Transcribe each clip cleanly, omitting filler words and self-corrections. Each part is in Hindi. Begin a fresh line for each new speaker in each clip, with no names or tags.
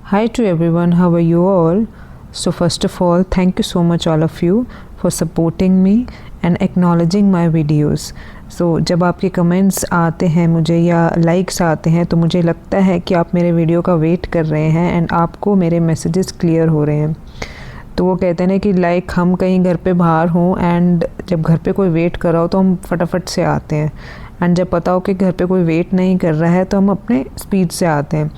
Hi to everyone, how are you all? So first of all, thank you so much all of you for supporting me and acknowledging my videos. So जब आपके कमेंट्स आते हैं मुझे या लाइक्स आते हैं तो मुझे लगता है कि आप मेरे वीडियो का वेट कर रहे हैं एंड आपको मेरे मैसेजेस क्लियर हो रहे हैं। तो वो कहते हैं ना कि लाइक हम कहीं घर पे बाहर हों एंड जब घर पे कोई वेट कर रहा हो तो हम फटाफट से आते हैं, एंड जब पता हो कि घर पे कोई वेट नहीं कर रहा है तो हम अपने स्पीड से आते हैं।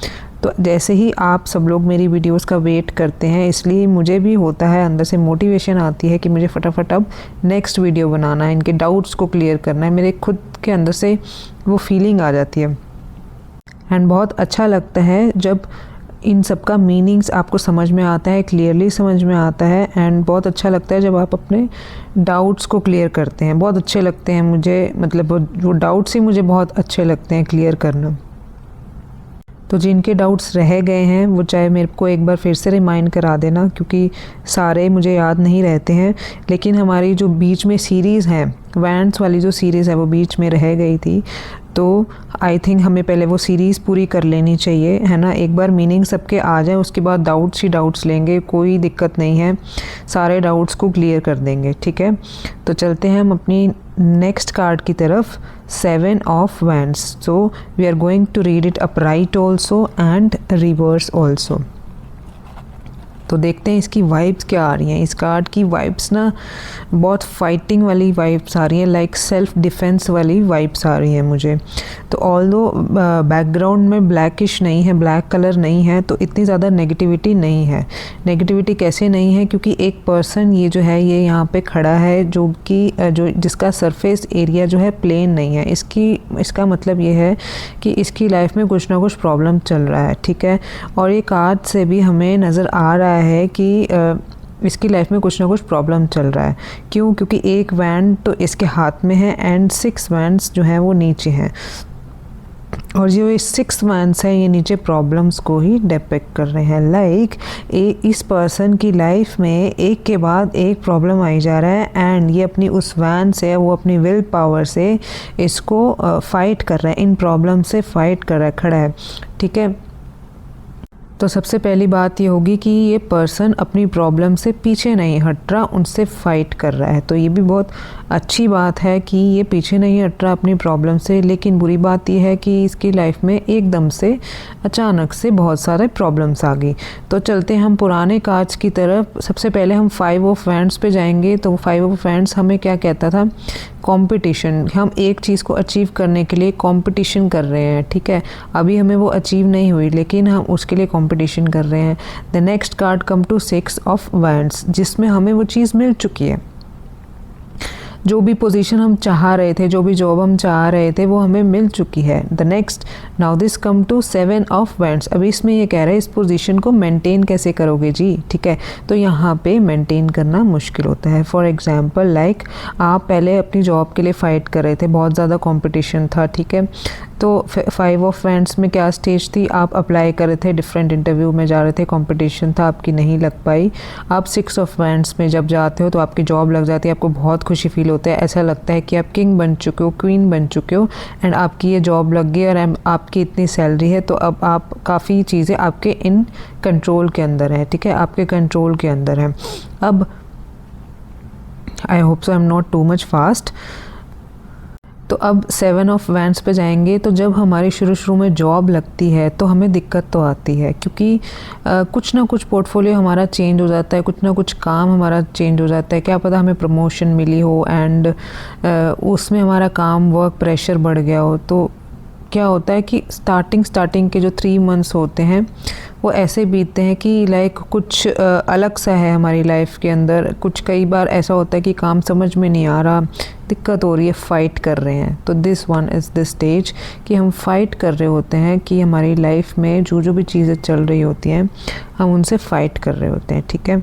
तो जैसे ही आप सब लोग मेरी वीडियोस का वेट करते हैं, इसलिए मुझे भी होता है, अंदर से मोटिवेशन आती है कि मुझे फटाफट अब नेक्स्ट वीडियो बनाना है, इनके डाउट्स को क्लियर करना है। मेरे खुद के अंदर से वो फीलिंग आ जाती है एंड बहुत अच्छा लगता है जब इन सब का मीनिंग्स आपको समझ में आता है, क्लियरली समझ में आता है। एंड बहुत अच्छा लगता है जब आप अपने डाउट्स को क्लियर करते हैं। बहुत अच्छे लगते हैं मुझे, मतलब वो डाउट्स ही मुझे बहुत अच्छे लगते हैं क्लियर करना। तो जिनके डाउट्स रह गए हैं वो चाहे मेरे को एक बार फिर से रिमाइंड करा देना, क्योंकि सारे मुझे याद नहीं रहते हैं। लेकिन हमारी जो बीच में सीरीज़ है, वैंड्स वाली जो सीरीज़ है वो बीच में रह गई थी, तो आई थिंक हमें पहले वो सीरीज़ पूरी कर लेनी चाहिए, है ना। एक बार मीनिंग सबके आ जाए उसके बाद डाउट्स ही डाउट्स लेंगे, कोई दिक्कत नहीं है, सारे डाउट्स को क्लियर कर देंगे, ठीक है। तो चलते हैं हम अपनी नेक्स्ट कार्ड की तरफ, 7 of wands. So we are going to read it upright also and reverse also. तो देखते हैं इसकी वाइब्स क्या आ रही हैं। इस कार्ड की वाइब्स ना बहुत फाइटिंग वाली वाइब्स आ रही हैं, लाइक सेल्फ डिफेंस वाली वाइब्स आ रही हैं मुझे। तो ऑल्दो बैकग्राउंड में ब्लैकिश नहीं है, ब्लैक कलर नहीं है, तो इतनी ज़्यादा नेगेटिविटी नहीं है। नेगेटिविटी कैसे नहीं है? क्योंकि एक पर्सन ये जो है ये यहाँ पे खड़ा है जो जिसका सरफेस एरिया जो है प्लेन नहीं है। इसका मतलब ये है कि इसकी लाइफ में कुछ ना कुछ प्रॉब्लम चल रहा है, ठीक है। और ये कार्ड से भी हमें नज़र आ रहा है कि इसकी लाइफ में कुछ ना कुछ प्रॉब्लम चल रहा है। क्यों? क्योंकि एक वैंड तो इसके हाथ में है एंड 6 वैंड्स जो हैं वो नीचे हैं, और जो ये 6 वैंड्स हैं ये नीचे प्रॉब्लम्स को ही डिपिक्ट कर रहे हैं। लाइक इस पर्सन की लाइफ में एक के बाद एक प्रॉब्लम आई जा रहा है एंड ये अपनी उस वैंड से, वो अपनी विल पावर से इसको फाइट कर रहा है, इन प्रॉब्लम से फाइट कर रहा है, खड़ा है, ठीक है। तो सबसे पहली बात ये होगी कि ये पर्सन अपनी प्रॉब्लम से पीछे नहीं हट रहा, उनसे फाइट कर रहा है। तो ये भी बहुत अच्छी बात है कि ये पीछे नहीं हट रहा अपनी प्रॉब्लम से। लेकिन बुरी बात ये है कि इसकी लाइफ में एकदम से अचानक से बहुत सारे प्रॉब्लम्स आ गई। तो चलते हैं हम पुराने कार्ड्स की तरफ। सबसे पहले हम 5 ऑफ वैंड्स पे जाएंगे। तो 5 ऑफ वैंड्स हमें क्या कहता था? कंपटीशन। हम एक चीज़ को अचीव करने के लिए कंपटीशन कर रहे हैं, ठीक है। अभी हमें वो अचीव नहीं हुई लेकिन हम उसके लिए कंपटीशन कर रहे हैं। The next card come to 6 of wands, जिसमें हमें वो चीज़ मिल चुकी है। जो भी पोजीशन हम चाह रहे थे, जो भी जॉब हम चाह रहे थे, वो हमें मिल चुकी है। The next now this come to 7 of wands. अभी इसमें ये कह रहा है इस पोजीशन को मेंटेन कैसे करोगे जी, ठीक है। तो यहाँ पे मेंटेन करना मुश्किल होता है। फॉर एग्जांपल लाइक आप पहले अपनी जॉब के लिए फ़ाइट कर रहे थे, बहुत ज़्यादा कंपटीशन था, ठीक है। तो 5 ऑफ वैंड्स में क्या स्टेज थी? आप अप्लाई कर रहे थे, डिफरेंट इंटरव्यू में जा रहे थे, कंपटीशन था, आपकी नहीं लग पाई। आप 6 ऑफ वैंड्स में जब जाते हो तो आपकी जॉब लग जाती है, आपको बहुत खुशी फील होता है, ऐसा लगता है कि आप किंग बन चुके हो, क्वीन बन चुके हो एंड आपकी ये जॉब लग गई और आपकी इतनी सैलरी है। तो अब आप काफ़ी चीज़ें आपके इन कंट्रोल के अंदर है, ठीक है, आपके कंट्रोल के अंदर है। अब I hope so I am not too much fast. तो अब 7 ऑफ वैंड्स पे जाएंगे। तो जब हमारी शुरू में जॉब लगती है तो हमें दिक्कत तो आती है, क्योंकि कुछ ना कुछ पोर्टफोलियो हमारा चेंज हो जाता है, कुछ ना कुछ काम हमारा चेंज हो जाता है। क्या पता हमें प्रमोशन मिली हो एंड उसमें हमारा काम वर्क प्रेशर बढ़ गया हो। तो क्या होता है कि स्टार्टिंग के जो 3 मंथ्स होते हैं वो ऐसे बीतते हैं कि लाइक कुछ अलग सा है हमारी लाइफ के अंदर। कुछ कई बार ऐसा होता है कि काम समझ में नहीं आ रहा, दिक्कत हो रही है, फ़ाइट कर रहे हैं। तो this one is the stage कि हम फाइट कर रहे होते हैं कि हमारी लाइफ में जो भी चीज़ें चल रही होती हैं हम उनसे फ़ाइट कर रहे होते हैं, ठीक है।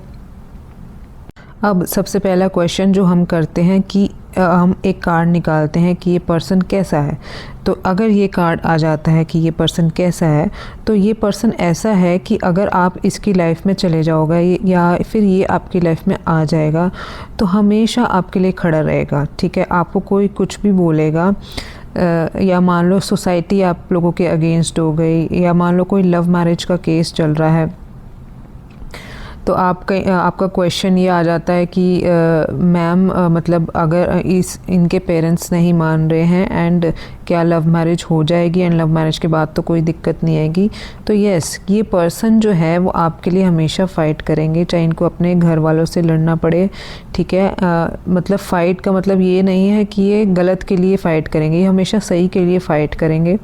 अब सबसे पहला क्वेश्चन जो हम करते हैं कि हम एक कार्ड निकालते हैं कि ये पर्सन कैसा है। तो अगर ये कार्ड आ जाता है कि ये पर्सन कैसा है, तो ये पर्सन ऐसा है कि अगर आप इसकी लाइफ में चले जाओगे या फिर ये आपकी लाइफ में आ जाएगा तो हमेशा आपके लिए खड़ा रहेगा, ठीक है। आपको कोई कुछ भी बोलेगा या मान लो सोसाइटी आप लोगों के अगेंस्ट हो गई, या मान लो कोई लव मैरिज का केस चल रहा है, तो आपका क्वेश्चन ये आ जाता है कि मैम मतलब अगर इनके पेरेंट्स नहीं मान रहे हैं एंड क्या लव मैरिज हो जाएगी एंड लव मैरिज के बाद तो कोई दिक्कत नहीं आएगी। तो यस, ये पर्सन जो है वो आपके लिए हमेशा फ़ाइट करेंगे, चाहे इनको अपने घर वालों से लड़ना पड़े, ठीक है। मतलब फ़ाइट का मतलब ये नहीं है कि ये गलत के लिए फ़ाइट करेंगे, ये हमेशा सही के लिए फ़ाइट करेंगे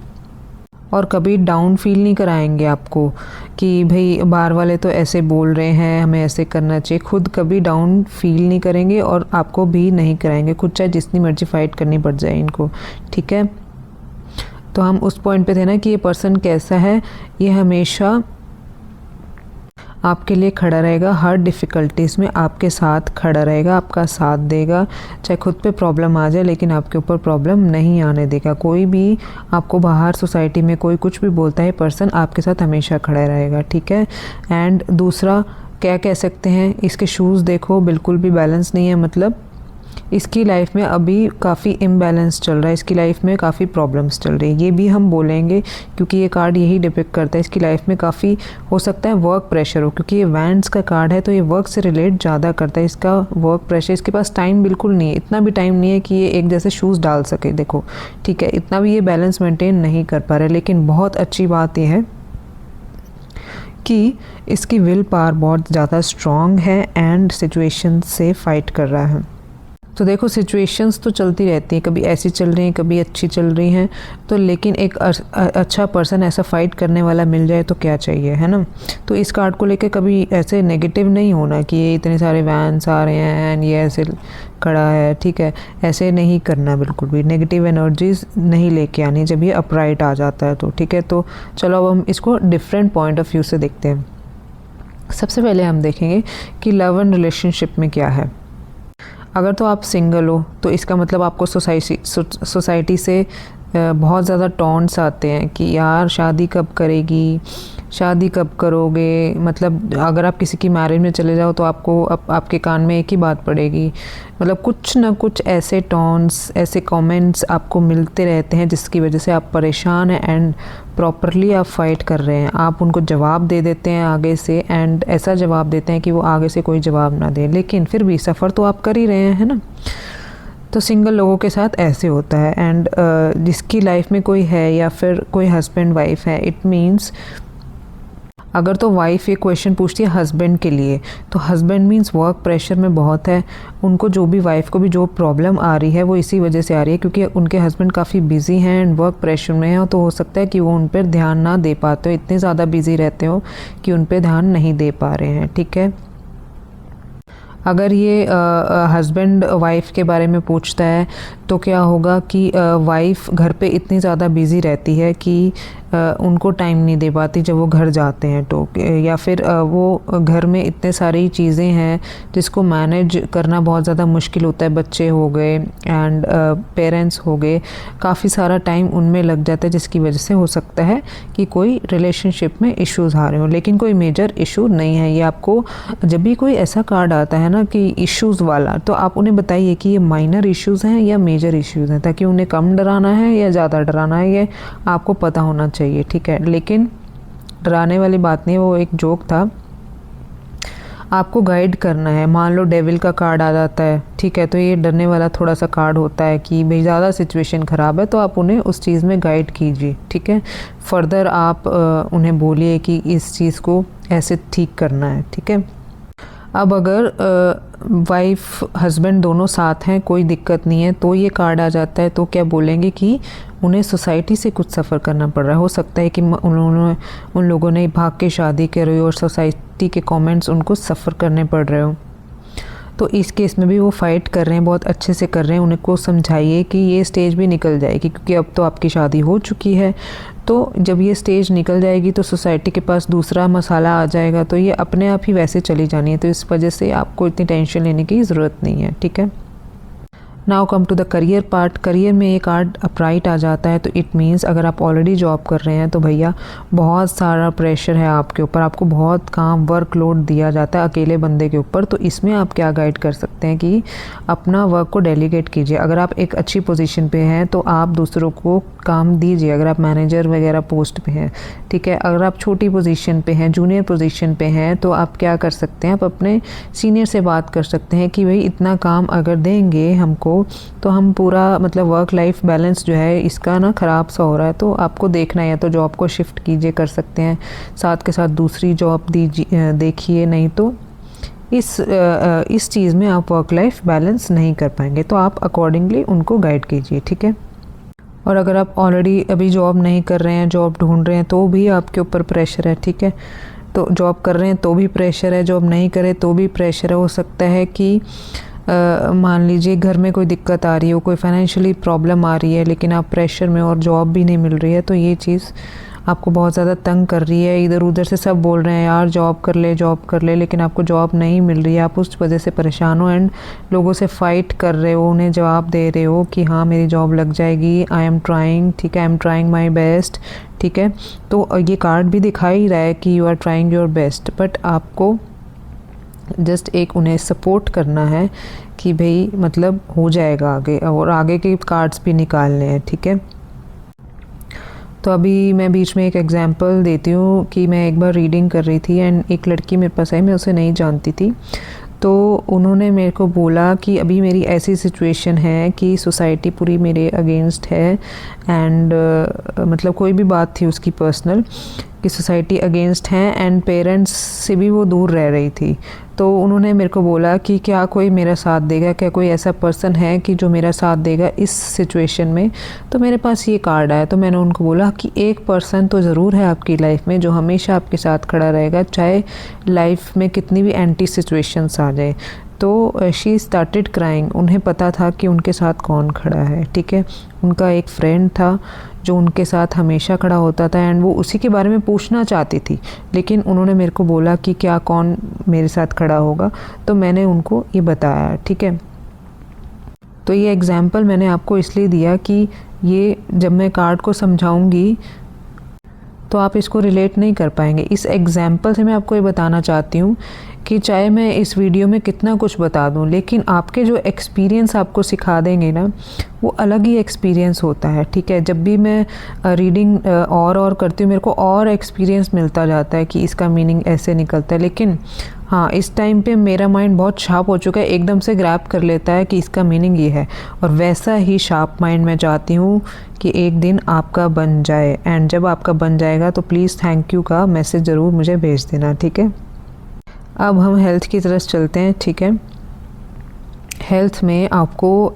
और कभी डाउन फील नहीं कराएंगे आपको कि भाई बाहर वाले तो ऐसे बोल रहे हैं, हमें ऐसे करना चाहिए। खुद कभी डाउन फील नहीं करेंगे और आपको भी नहीं कराएंगे, खुद चाहे जितनी मर्जी फ़ाइट करनी पड़ जाए इनको, ठीक है। तो हम उस पॉइंट पे थे ना कि ये पर्सन कैसा है, ये हमेशा आपके लिए खड़ा रहेगा, हर डिफ़िकल्टीज़ में आपके साथ खड़ा रहेगा, आपका साथ देगा। चाहे खुद पे प्रॉब्लम आ जाए लेकिन आपके ऊपर प्रॉब्लम नहीं आने देगा। कोई भी आपको बाहर सोसाइटी में कोई कुछ भी बोलता है, पर्सन आपके साथ हमेशा खड़ा रहेगा, ठीक है। एंड दूसरा क्या कह सकते हैं, इसके शूज़ देखो बिल्कुल भी बैलेंस नहीं है, मतलब इसकी लाइफ में अभी काफ़ी इम्बैलेंस चल रहा है, इसकी लाइफ में काफ़ी प्रॉब्लम्स चल रही है, ये भी हम बोलेंगे क्योंकि ये कार्ड यही डिपिक्ट करता है। इसकी लाइफ में काफ़ी हो सकता है वर्क प्रेशर हो, क्योंकि ये वैंड्स का कार्ड है तो ये वर्क से रिलेट ज़्यादा करता है। इसका वर्क प्रेशर, इसके पास टाइम बिल्कुल नहीं है, इतना भी टाइम नहीं है कि ये एक जैसे शूज़ डाल सके, देखो ठीक है, इतना भी ये बैलेंस मेंटेन नहीं कर पा रहे। लेकिन बहुत अच्छी बात यह है कि इसकी विल पावर बहुत ज़्यादा स्ट्रॉन्ग है एंड सिचुएशन से फाइट कर रहा है। तो देखो सिचुएशंस तो चलती रहती हैं, कभी ऐसी चल रही हैं कभी अच्छी चल रही हैं, तो लेकिन एक अच्छा पर्सन ऐसा फाइट करने वाला मिल जाए तो क्या चाहिए, है ना। तो इस कार्ड को लेकर कभी ऐसे नेगेटिव नहीं होना कि ये इतने सारे वैन्स आ रहे हैं एंड ये ऐसे खड़ा है, ठीक है, ऐसे नहीं करना, बिल्कुल भी नेगेटिव एनर्जीज नहीं लेके आनी जब ये अपराइट आ जाता है तो, ठीक है। तो चलो अब हम इसको डिफरेंट पॉइंट ऑफ व्यू से देखते हैं। सबसे पहले हम देखेंगे कि लव एंड रिलेशनशिप में क्या है। अगर तो आप सिंगल हो तो इसका मतलब आपको सोसाइटी से बहुत ज़्यादा टॉन्ट्स आते हैं कि यार शादी कब करेगी, शादी कब करोगे। मतलब अगर आप किसी की मैरिज में चले जाओ तो आपको आपके कान में एक ही बात पड़ेगी, मतलब कुछ ना कुछ ऐसे टॉन्ट्स, ऐसे कमेंट्स आपको मिलते रहते हैं जिसकी वजह से आप परेशान हैं एंड प्रॉपरली आप फाइट कर रहे हैं। आप उनको जवाब दे देते हैं आगे से एंड ऐसा जवाब देते हैं कि वो आगे से कोई जवाब ना दे, लेकिन फिर भी सफ़र तो आप कर ही रहे हैं, है ना। तो सिंगल लोगों के साथ ऐसे होता है एंड जिसकी लाइफ में कोई है या फिर कोई हस्बैंड वाइफ है, इट मीन्स अगर तो वाइफ ये क्वेश्चन पूछती है हस्बैंड के लिए, तो हस्बैंड मीन्स वर्क प्रेशर में बहुत है, उनको जो भी वाइफ को भी जो प्रॉब्लम आ रही है वो इसी वजह से आ रही है क्योंकि उनके हस्बैंड काफ़ी बिजी हैं एंड वर्क प्रेशर में हैं। तो हो सकता है कि वो उन पर ध्यान ना दे पाते हो, इतने ज़्यादा बिजी रहते हो कि उन पर ध्यान नहीं दे पा रहे हैं, ठीक है। अगर ये हस्बैंड वाइफ के बारे में पूछता है तो क्या होगा कि वाइफ घर पे इतनी ज़्यादा बिज़ी रहती है कि उनको टाइम नहीं दे पाती जब वो घर जाते हैं तो, या फिर वो घर में इतने सारी चीज़ें हैं जिसको मैनेज करना बहुत ज़्यादा मुश्किल होता है। बच्चे हो गए एंड पेरेंट्स हो गए, काफ़ी सारा टाइम उनमें लग जाता है जिसकी वजह से हो सकता है कि कोई रिलेशनशिप में इश्यूज़ आ रहे हो, लेकिन कोई मेजर इशू नहीं है। ये आपको जब भी कोई ऐसा कार्ड आता है ना कि इश्यूज़ वाला, तो आप उन्हें बताइए कि ये माइनर इश्यूज़ हैं या मेजर इश्यूज़ हैं, ताकि उन्हें कम डराना है या ज़्यादा डराना है ये आपको पता होना चाहिए, ठीक है। लेकिन डराने वाली बात नहीं, वो एक जोक था। आपको गाइड करना है। मान लो डेविल का कार्ड आ जाता है, ठीक है, तो ये डरने वाला थोड़ा सा कार्ड होता है कि भाई ज़्यादा सिचुएशन ख़राब है, तो आप उन्हें उस चीज़ में गाइड कीजिए, ठीक है। फर्दर आप उन्हें बोलिए कि इस चीज़ को ऐसे ठीक करना है, ठीक है। अब अगर वाइफ हस्बैंड दोनों साथ हैं, कोई दिक्कत नहीं है, तो ये कार्ड आ जाता है, तो क्या बोलेंगे कि उन्हें सोसाइटी से कुछ सफ़र करना पड़ रहा है। हो सकता है कि उन लोगों ने भाग के शादी करी हो और सोसाइटी के कमेंट्स उनको सफ़र करने पड़ रहे हो। तो इस केस में भी वो फ़ाइट कर रहे हैं, बहुत अच्छे से कर रहे हैं। उनको समझाइए कि ये स्टेज भी निकल जाएगी, क्योंकि अब तो आपकी शादी हो चुकी है। तो जब ये स्टेज निकल जाएगी तो सोसाइटी के पास दूसरा मसाला आ जाएगा, तो ये अपने आप ही वैसे चली जानी है। तो इस वजह से आपको इतनी टेंशन लेने की ज़रूरत नहीं है, ठीक है। Now come to the career part. Career में एक कार्ड अपराइट आ जाता है तो इट मीन्स अगर आप ऑलरेडी जॉब कर रहे हैं तो भैया बहुत सारा प्रेशर है आपके ऊपर, आपको बहुत काम वर्कलोड दिया जाता है अकेले बंदे के ऊपर। तो इसमें आप क्या गाइड कर सकते हैं कि अपना वर्क को डेलीगेट कीजिए। अगर आप एक अच्छी पोजीशन पे हैं तो आप दूसरों को काम दीजिए, अगर आप मैनेजर वगैरह पोस्ट पे हैं, ठीक है। अगर आप छोटी पोजीशन पे हैं, जूनियर पोजीशन पे हैं, तो आप क्या कर सकते हैं, आप अपने सीनियर से बात कर सकते हैं कि भाई इतना काम अगर देंगे हमको तो हम पूरा मतलब वर्क लाइफ बैलेंस जो है इसका ना ख़राब सा हो रहा है, तो आपको देखना है, तो जॉब को शिफ्ट कीजिए कर सकते हैं, साथ के साथ दूसरी जॉब दीजिए देखिए, नहीं तो इस चीज़ में आप वर्क लाइफ बैलेंस नहीं कर पाएंगे। तो आप अकॉर्डिंगली उनको गाइड कीजिए, ठीक है। और अगर आप ऑलरेडी अभी जॉब नहीं कर रहे हैं, जॉब ढूंढ रहे हैं, तो भी आपके ऊपर प्रेशर है, ठीक है। तो जॉब कर रहे हैं तो भी प्रेशर है, जॉब नहीं करें तो भी प्रेशर है। हो सकता है कि मान लीजिए घर में कोई दिक्कत आ रही हो, कोई फाइनेंशियली प्रॉब्लम आ रही है, लेकिन आप प्रेशर में और जॉब भी नहीं मिल रही है, तो ये चीज़ आपको बहुत ज़्यादा तंग कर रही है। इधर उधर से सब बोल रहे हैं यार जॉब कर ले, लेकिन आपको जॉब नहीं मिल रही है, आप उस वजह से परेशान हो एंड लोगों से फ़ाइट कर रहे हो, उन्हें जवाब दे रहे हो कि हाँ मेरी जॉब लग जाएगी, आई एम ट्राइंग, ठीक है, I am trying my best, ठीक है। तो ये कार्ड भी दिखा ही रहा है कि you are trying your best, but आपको जस्ट एक उन्हें सपोर्ट करना है कि भाई मतलब हो जाएगा आगे, और आगे के कार्ड्स भी निकालने हैं, ठीक है। तो अभी मैं बीच में एक एग्जांपल देती हूँ कि मैं एक बार रीडिंग कर रही थी एंड एक लड़की मेरे पास आई, मैं उसे नहीं जानती थी, तो उन्होंने मेरे को बोला कि अभी मेरी ऐसी सिचुएशन है कि सोसाइटी पूरी मेरे अगेंस्ट है एंड मतलब कोई भी बात थी उसकी पर्सनल कि सोसाइटी अगेंस्ट है एंड पेरेंट्स से भी वो दूर रह रही थी। तो उन्होंने मेरे को बोला कि क्या कोई मेरा साथ देगा, क्या कोई ऐसा पर्सन है कि जो मेरा साथ देगा इस सिचुएशन में। तो मेरे पास ये कार्ड आया, तो मैंने उनको बोला कि एक पर्सन तो ज़रूर है आपकी लाइफ में जो हमेशा आपके साथ खड़ा रहेगा, चाहे लाइफ में कितनी भी एंटी सिचुएशंस आ जाए। तो शी स्टार्टेड क्राइंग, उन्हें पता था कि उनके साथ कौन खड़ा है, ठीक है। उनका एक फ्रेंड था जो उनके साथ हमेशा खड़ा होता था एंड वो उसी के बारे में पूछना चाहती थी, लेकिन उन्होंने मेरे को बोला कि क्या कौन मेरे साथ खड़ा होगा, तो मैंने उनको ये बताया, ठीक है। तो ये एग्जाम्पल मैंने आपको इसलिए दिया कि ये जब मैं कार्ड को समझाऊंगी तो आप इसको रिलेट नहीं कर पाएंगे। इस एग्जाम्पल से मैं आपको ये बताना चाहती हूँ कि चाहे मैं इस वीडियो में कितना कुछ बता दूँ, लेकिन आपके जो एक्सपीरियंस आपको सिखा देंगे ना, वो अलग ही एक्सपीरियंस होता है, ठीक है। जब भी मैं रीडिंग और करती हूँ, मेरे को और एक्सपीरियंस मिलता जाता है कि इसका मीनिंग ऐसे निकलता है। लेकिन हाँ, इस टाइम पे मेरा माइंड बहुत शार्प हो चुका है, एकदम से ग्रैब कर लेता है कि इसका मीनिंग ये है, और वैसा ही शार्प माइंड मैं चाहती हूँ कि एक दिन आपका बन जाए। एंड जब आपका बन जाएगा तो प्लीज़ थैंक यू का मैसेज ज़रूर मुझे भेज देना, ठीक है। अब हम हेल्थ की तरफ चलते हैं, ठीक है। हेल्थ में आपको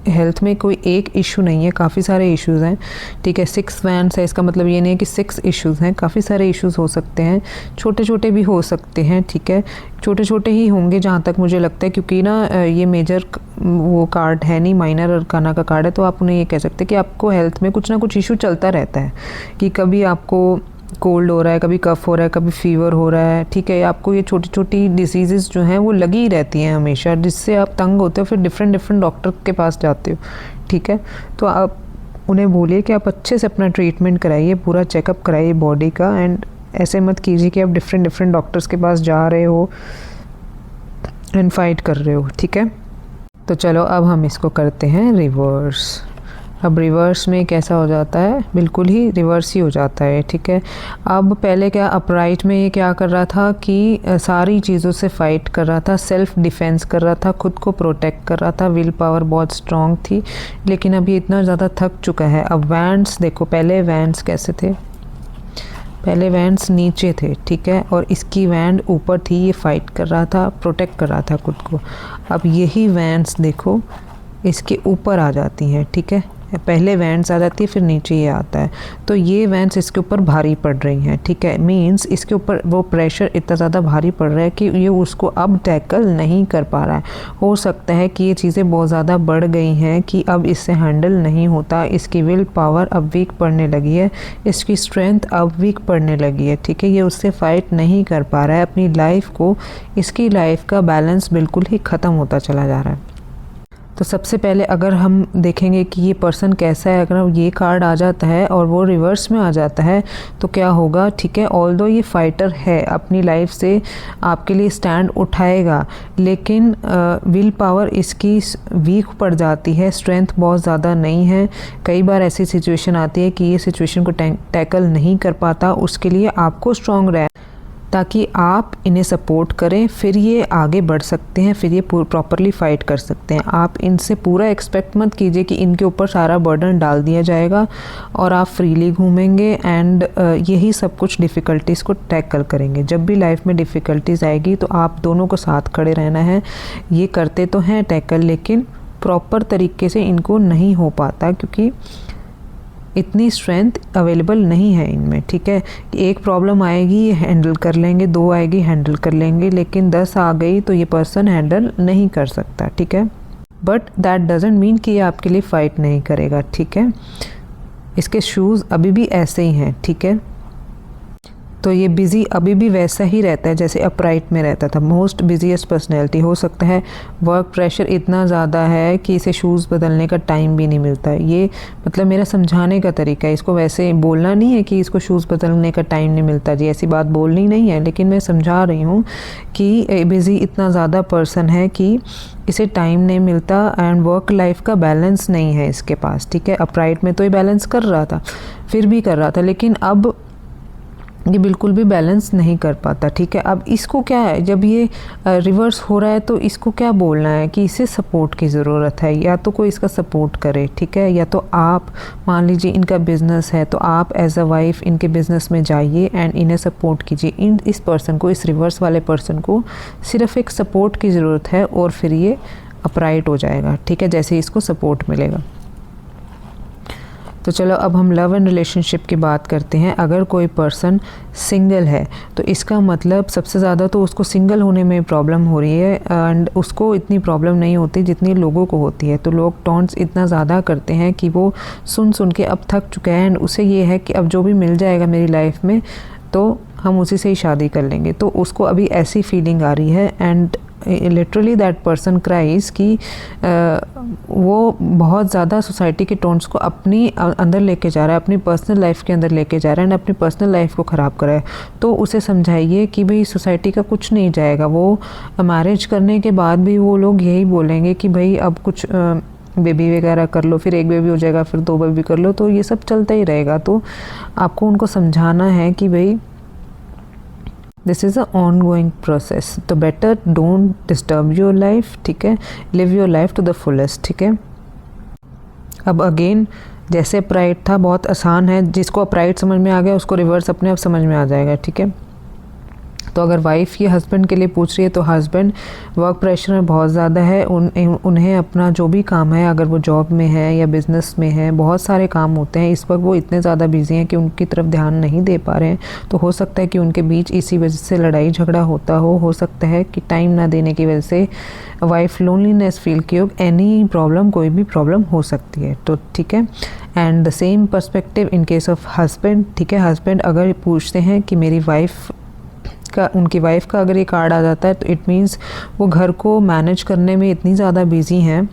हेल्थ में कोई एक इशू नहीं है, काफ़ी सारे इश्यूज़ हैं, ठीक है। 6 वैंड्स है, इसका मतलब ये नहीं है कि 6 इश्यूज़ हैं, काफ़ी सारे इश्यूज़ हो सकते हैं, छोटे छोटे भी हो सकते हैं, ठीक है। छोटे छोटे ही होंगे जहाँ तक मुझे लगता है, क्योंकि ना ये मेजर वो कार्ड है नहीं, माइनर अरकाना का कार्ड है। तो आप उन्हें ये कह सकते हैं कि आपको हेल्थ में कुछ ना कुछ इशू चलता रहता है, कि कभी आपको कोल्ड हो रहा है, कभी कफ हो रहा है, कभी फीवर हो रहा है, ठीक है। आपको ये छोटी छोटी डिसीज़ेज़ जो हैं वो लगी ही रहती हैं हमेशा, जिससे आप तंग होते हो, फिर डिफरेंट डॉक्टर के पास जाते हो, ठीक है। तो आप उन्हें बोलिए कि आप अच्छे से अपना ट्रीटमेंट कराइए, पूरा चेकअप कराइए बॉडी का, एंड ऐसे मत कीजिए कि आप डिफरेंट डॉक्टर्स के पास जा रहे हो एंड फाइट कर रहे हो, ठीक है। तो चलो अब हम इसको करते हैं रिवर्स। अब रिवर्स में कैसा हो जाता है, बिल्कुल ही रिवर्स ही हो जाता है, ठीक है। अब पहले क्या अपराइट में ये क्या कर रहा था कि सारी चीज़ों से फाइट कर रहा था, सेल्फ डिफेंस कर रहा था, खुद को प्रोटेक्ट कर रहा था, विल पावर बहुत स्ट्रॉन्ग थी, लेकिन अब ये इतना ज़्यादा थक चुका है। अब वैंड्स देखो, पहले वैंड्स कैसे थे, पहले वैंड्स नीचे थे, ठीक है, और इसकी वैंड ऊपर थी, ये फाइट कर रहा था, प्रोटेक्ट कर रहा था खुद को। अब यही वैंड्स देखो इसके ऊपर आ जाती हैं, ठीक है। पहले वैंड्स आ जाती है, फिर नीचे ये आता है, तो ये वैंड्स इसके ऊपर भारी पड़ रही हैं, ठीक है। मींस इसके ऊपर वो प्रेशर इतना ज़्यादा भारी पड़ रहा है कि ये उसको अब टैकल नहीं कर पा रहा है। हो सकता है कि ये चीज़ें बहुत ज़्यादा बढ़ गई हैं कि अब इससे हैंडल नहीं होता, इसकी विल पावर अब वीक पड़ने लगी है, इसकी स्ट्रेंथ अब वीक पड़ने लगी है, ठीक है। ये उससे फाइट नहीं कर पा रहा है अपनी लाइफ को, इसकी लाइफ का बैलेंस बिल्कुल ही ख़त्म होता चला जा रहा है। तो सबसे पहले अगर हम देखेंगे कि ये पर्सन कैसा है, अगर ये कार्ड आ जाता है और वो रिवर्स में आ जाता है तो क्या होगा, ठीक है। ऑल्दो ये फाइटर है, अपनी लाइफ से आपके लिए स्टैंड उठाएगा, लेकिन विल पावर इसकी वीक पड़ जाती है, स्ट्रेंथ बहुत ज़्यादा नहीं है। कई बार ऐसी सिचुएशन आती है कि ये सिचुएशन को टैकल नहीं कर पाता, उसके लिए आपको स्ट्रॉन्ग रहे ताकि आप इन्हें सपोर्ट करें, फिर ये आगे बढ़ सकते हैं, फिर ये प्रॉपरली फ़ाइट कर सकते हैं। आप इनसे पूरा एक्सपेक्ट मत कीजिए कि इनके ऊपर सारा बर्डन डाल दिया जाएगा और आप फ्रीली घूमेंगे एंड यही सब कुछ डिफ़िकल्टीज़ को टैकल करेंगे। जब भी लाइफ में डिफ़िकल्टीज़ आएगी तो आप दोनों को साथ खड़े रहना है। ये करते तो हैं टैकल, लेकिन प्रॉपर तरीके से इनको नहीं हो पाता क्योंकि इतनी स्ट्रेंथ अवेलेबल नहीं है इनमें, ठीक है। एक प्रॉब्लम आएगी हैंडल कर लेंगे, 2 आएगी हैंडल कर लेंगे, लेकिन 10 आ गई तो ये पर्सन हैंडल नहीं कर सकता, ठीक है। बट दैट डजंट मीन कि ये आपके लिए फ़ाइट नहीं करेगा, ठीक है। इसके शूज़ अभी भी ऐसे ही हैं, ठीक है। तो ये बिज़ी अभी भी वैसा ही रहता है जैसे अपराइट में रहता था। Most busiest personality. हो सकता है वर्क प्रेशर इतना ज़्यादा है कि इसे शूज़ बदलने का टाइम भी नहीं मिलता है। ये मतलब मेरा समझाने का तरीका है, इसको वैसे बोलना नहीं है कि इसको शूज़ बदलने का टाइम नहीं मिलता जी, ऐसी बात बोलनी नहीं है, लेकिन मैं समझा रही हूँ कि बिज़ी इतना ज़्यादा पर्सन है कि इसे टाइम नहीं मिलता एंड वर्क लाइफ का बैलेंस नहीं है इसके पास, ठीक है। अपराइट में तो ये बैलेंस कर रहा था, फिर भी कर रहा था, लेकिन अब ये बिल्कुल भी बैलेंस नहीं कर पाता, ठीक है। अब इसको क्या है, जब ये रिवर्स हो रहा है तो इसको क्या बोलना है कि इसे सपोर्ट की ज़रूरत है, या तो कोई इसका सपोर्ट करे, ठीक है, या तो आप मान लीजिए इनका बिज़नेस है तो आप एज अ वाइफ इनके बिज़नेस में जाइए एंड इन्हें सपोर्ट कीजिए। इस पर्सन को, इस रिवर्स वाले पर्सन को सिर्फ एक सपोर्ट की ज़रूरत है और फिर ये अपराइट हो जाएगा, ठीक है, जैसे इसको सपोर्ट मिलेगा। तो चलो अब हम लव एंड रिलेशनशिप की बात करते हैं। अगर कोई पर्सन सिंगल है तो इसका मतलब सबसे ज़्यादा तो उसको सिंगल होने में प्रॉब्लम हो रही है एंड उसको इतनी प्रॉब्लम नहीं होती जितनी लोगों को होती है। तो लोग टॉन्ट्स इतना ज़्यादा करते हैं कि वो सुन सुन के अब थक चुका है एंड उसे ये है कि अब जो भी मिल जाएगा मेरी लाइफ में तो हम उसी से ही शादी कर लेंगे। तो उसको अभी ऐसी फीलिंग आ रही है and literally that person cries कि वो बहुत ज़्यादा सोसाइटी के टोन्स को अपनी अंदर लेके जा रहा है, अपनी पर्सनल लाइफ के अंदर लेके जा रहा है एंड अपनी पर्सनल लाइफ को ख़राब कर रहा है। तो उसे समझाइए कि भाई सोसाइटी का कुछ नहीं जाएगा, वो मैरिज करने के बाद भी वो लोग यही बोलेंगे कि भाई अब कुछ बेबी वगैरह कर लो, फिर एक बेबी हो जाएगा, फिर 2 बेबी कर लो, तो ये सब चलता ही रहेगा। तो आपको उनको समझाना है कि भाई this is a on going process, तो better don't disturb your life, ठीक है, live your life to the fullest, ठीक है। अब अगेन जैसे अपराइट था बहुत आसान है, जिसको अपराइट समझ में आ गया उसको रिवर्स अपने आप समझ में आ जाएगा, ठीक है। तो अगर वाइफ ये हस्बैंड के लिए पूछ रही है तो हस्बैंड वर्क प्रेशर में बहुत ज़्यादा है, उन्हें अपना जो भी काम है, अगर वो जॉब में है या बिज़नेस में है, बहुत सारे काम होते हैं, इस वक्त वो इतने ज़्यादा बिजी हैं कि उनकी तरफ ध्यान नहीं दे पा रहे हैं। तो हो सकता है कि उनके बीच इसी वजह से लड़ाई झगड़ा होता हो सकता है कि टाइम ना देने की वजह से वाइफ लोनलीनेस फील की हो, एनी प्रॉब्लम, कोई भी प्रॉब्लम हो सकती है, तो ठीक है। And the same perspective in case of husband, ठीक है। हस्बैंड अगर पूछते हैं कि मेरी वाइफ का, उनकी वाइफ का अगर ये कार्ड आ जाता है तो इट मीन्स वो घर को मैनेज करने में इतनी ज़्यादा बिजी हैं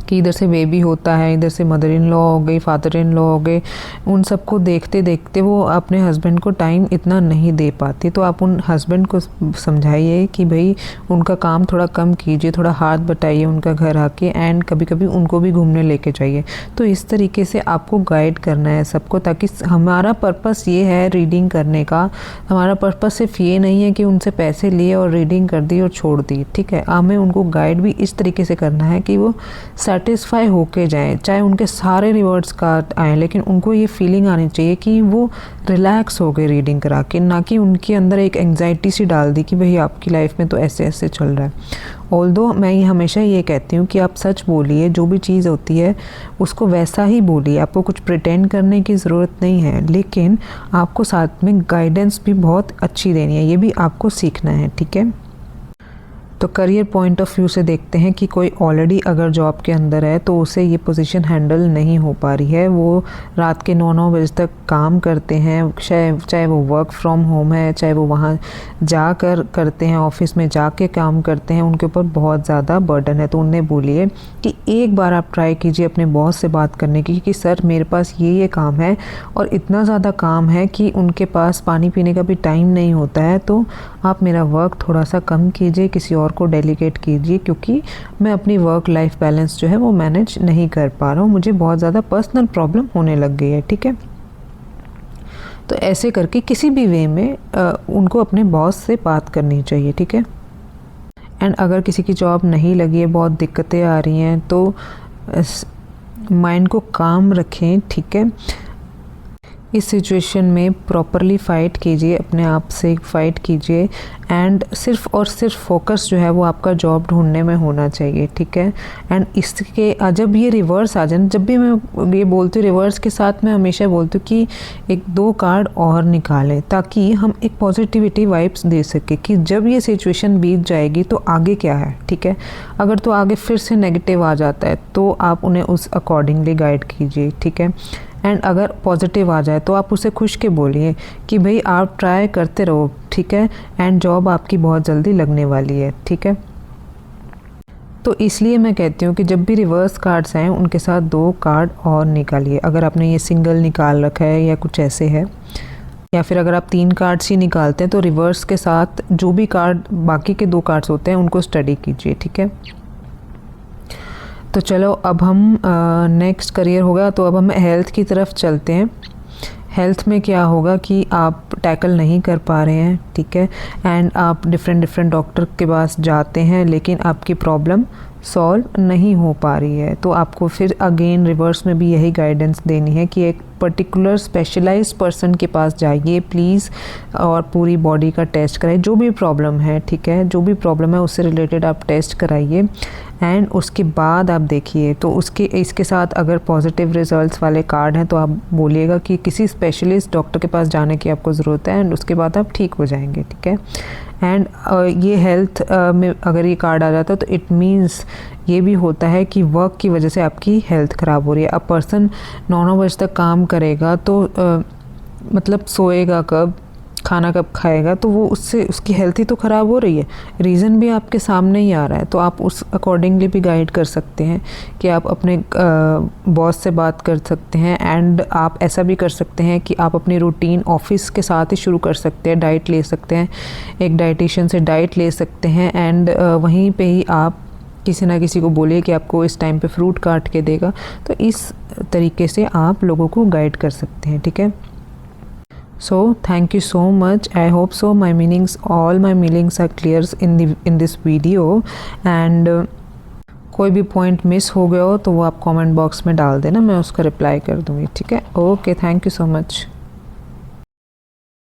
कि इधर से बेबी होता है, इधर से मदर इन लॉ हो गई, फादर इन लॉ हो गए, उन सबको देखते देखते वो अपने हस्बैंड को टाइम इतना नहीं दे पाती। तो आप उन हस्बैंड को समझाइए कि भाई उनका काम थोड़ा कम कीजिए, थोड़ा हाथ बटाइए उनका घर आके एंड कभी कभी उनको भी घूमने लेके जाइए। तो इस तरीके से आपको गाइड करना है सबको, ताकि हमारा पर्पस ये है रीडिंग करने का, हमारा पर्पस सिर्फ ये नहीं है कि उनसे पैसे लिए और रीडिंग कर दी और छोड़ दी, ठीक है। हमें उनको गाइड भी इस तरीके से करना है कि वो सेटिस्फाई होके जाएं, चाहे उनके सारे रिवर्ड्स कार्ड आए, लेकिन उनको ये फीलिंग आनी चाहिए कि वो रिलैक्स हो गए रीडिंग करा के, ना कि उनके अंदर एक एंग्जाइटी सी डाल दी कि भाई आपकी लाइफ में तो ऐसे ऐसे चल रहा है। ऑल्दो मैं ये हमेशा ये कहती हूँ कि आप सच बोलिए, जो भी चीज़ होती है उसको वैसा ही बोलिए, आपको कुछ प्रिटेंड करने की ज़रूरत नहीं है, लेकिन आपको साथ में गाइडेंस भी बहुत अच्छी देनी है, ये भी आपको सीखना है, ठीक है। तो करियर पॉइंट ऑफ व्यू से देखते हैं कि कोई ऑलरेडी अगर जॉब के अंदर है तो उसे ये पोजीशन हैंडल नहीं हो पा रही है। वो रात के 9-9 बजे तक काम करते हैं, चाहे वो वर्क फ्रॉम होम है, चाहे वो वहाँ जाकर करते हैं, ऑफिस में जाके काम करते हैं, उनके ऊपर बहुत ज़्यादा बर्डन है। तो उन्हें बोलिए कि एक बार आप ट्राई कीजिए अपने बॉस से बात करने की कि सर मेरे पास ये काम है और इतना ज़्यादा काम है कि उनके पास पानी पीने का भी टाइम नहीं होता है, तो आप मेरा वर्क थोड़ा सा कम कीजिए, किसी और को डेलीगेट कीजिए, क्योंकि मैं अपनी वर्क लाइफ बैलेंस जो है वो मैनेज नहीं कर पा रहा हूँ, मुझे बहुत ज़्यादा पर्सनल प्रॉब्लम होने लग गई है। ठीक है, तो ऐसे करके किसी भी वे में उनको अपने बॉस से बात करनी चाहिए। ठीक है, एंड अगर किसी की जॉब नहीं लगी है, बहुत दिक्कतें आ रही हैं, तो माइंड को काम रखें। ठीक है, इस सिचुएशन में प्रॉपरली फ़ाइट कीजिए, अपने आप से फ़ाइट कीजिए एंड सिर्फ़ और सिर्फ फोकस जो है वो आपका जॉब ढूंढने में होना चाहिए। ठीक है, एंड इसके जब ये रिवर्स आ जाए, जब भी मैं ये बोलती हूँ रिवर्स के साथ मैं हमेशा बोलती हूँ कि 1-2 कार्ड और निकालें, ताकि हम एक पॉजिटिविटी वाइब्स दे सके कि जब ये सिचुएशन बीत जाएगी तो आगे क्या है। ठीक है, अगर तो आगे फिर से नेगेटिव आ जाता है तो आप उन्हें उस अकॉर्डिंगली गाइड कीजिए। ठीक है, एंड अगर पॉजिटिव आ जाए तो आप उसे खुश के बोलिए कि भाई आप ट्राई करते रहो। ठीक है, एंड जॉब आपकी बहुत जल्दी लगने वाली है। ठीक है, तो इसलिए मैं कहती हूँ कि जब भी रिवर्स कार्ड्स आएँ उनके साथ 2 कार्ड और निकालिए। अगर आपने ये सिंगल निकाल रखा है या कुछ ऐसे है, या फिर अगर आप 3 कार्ड्स ही निकालते हैं तो रिवर्स के साथ जो भी कार्ड बाकी के 2 कार्ड्स होते हैं उनको स्टडी कीजिए। ठीक है, तो चलो अब हम नेक्स्ट करियर होगा, तो अब हम हेल्थ की तरफ चलते हैं। हेल्थ में क्या होगा कि आप टैकल नहीं कर पा रहे हैं। ठीक है, एंड आप डिफरेंट डॉक्टर के पास जाते हैं लेकिन आपकी प्रॉब्लम सॉल्व नहीं हो पा रही है, तो आपको फिर अगेन रिवर्स में भी यही गाइडेंस देनी है कि एक पर्टिकुलर स्पेशलाइज्ड पर्सन के पास जाइए प्लीज़, और पूरी बॉडी का टेस्ट कराइए जो भी प्रॉब्लम है। ठीक है, जो भी प्रॉब्लम है उससे रिलेटेड आप टेस्ट कराइए एंड उसके बाद आप देखिए। तो इसके साथ अगर पॉजिटिव रिजल्ट्स वाले कार्ड हैं तो आप बोलिएगा कि किसी स्पेशलिस्ट डॉक्टर के पास जाने की आपको ज़रूरत है एंड उसके बाद आप ठीक हो जाएंगे। ठीक है, एंड ये हेल्थ में अगर ये कार्ड आ जाता है तो इट मीन्स ये भी होता है कि वर्क की वजह से आपकी हेल्थ ख़राब हो रही है। अब पर्सन 9-9 बजे तक काम करेगा तो मतलब सोएगा कब, खाना कब खाएगा, तो वो उससे उसकी हेल्थ ही तो ख़राब हो रही है। रीज़न भी आपके सामने ही आ रहा है, तो आप उस अकॉर्डिंगली भी गाइड कर सकते हैं कि आप अपने बॉस से बात कर सकते हैं। एंड आप ऐसा भी कर सकते हैं कि आप अपनी रूटीन ऑफिस के साथ ही शुरू कर सकते हैं, डाइट ले सकते हैं, एक डाइटिशियन से डाइट ले सकते हैं एंड वहीं पे ही आप किसी ना किसी को बोलिए कि आपको इस टाइम पे फ्रूट काट के देगा। तो इस तरीके से आप लोगों को गाइड कर सकते हैं। ठीक है, so thank you so much. I hope so all my meanings are clear in this video and कोई भी पॉइंट मिस हो गया हो तो वो आप कमेंट बॉक्स में डाल देना, मैं उसका रिप्लाई कर दूँगी। ठीक है, okay, thank you so much.